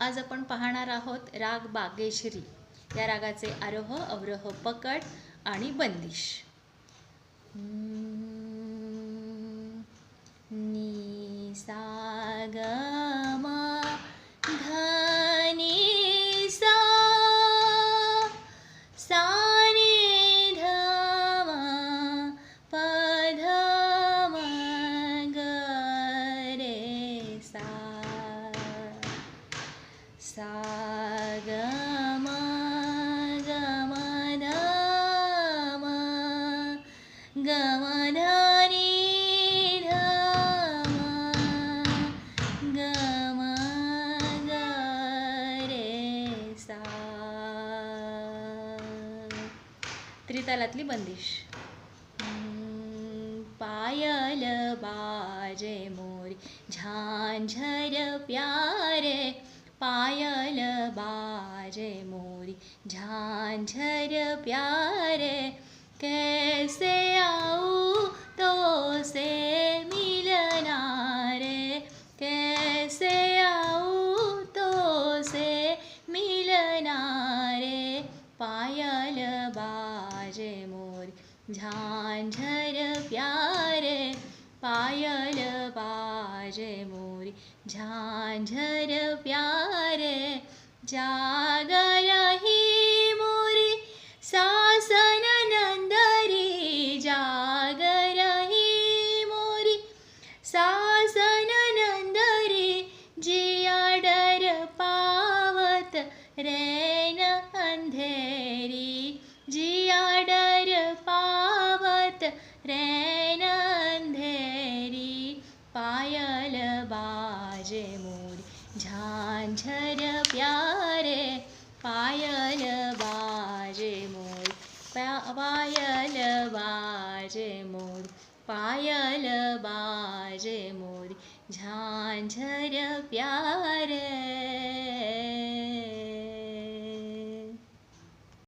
आज आपण पाहणार आहोत राग बागेश्री या रागाचे आरोह अवरोह पकड आणि बंदिश। नि सा ग म ध नि सा सा नि ध म प ध म ग रे सा सा ग म ग म ध म ग म ध नि ध म ग म ग रे सा। त्रितालातली बंदिश। पायल बाजे मोरी झांझर प्यारे, पायल बाजे मोरी झांझर प्यारे, कैसे आऊँ तो से मिलना रे, कैसे आऊँ तो से मिलना रे, पायल बाजे मोरी झांझर प्यारे, पायल बाजे मोरी झांझर प्यारे, जाग रही मोरी सासन नंदरी, जाग रही मोरी सासन नंदरी, जिया डर पावत रैन अंधेरी, जिया डर पावत रैन अंधेरी, पायल बाजे मोरी झांझर प्यारे, पायल बाजे मोरी पायल बाजे मोरी, पायल बाजे मोरी झांझर प्यारे।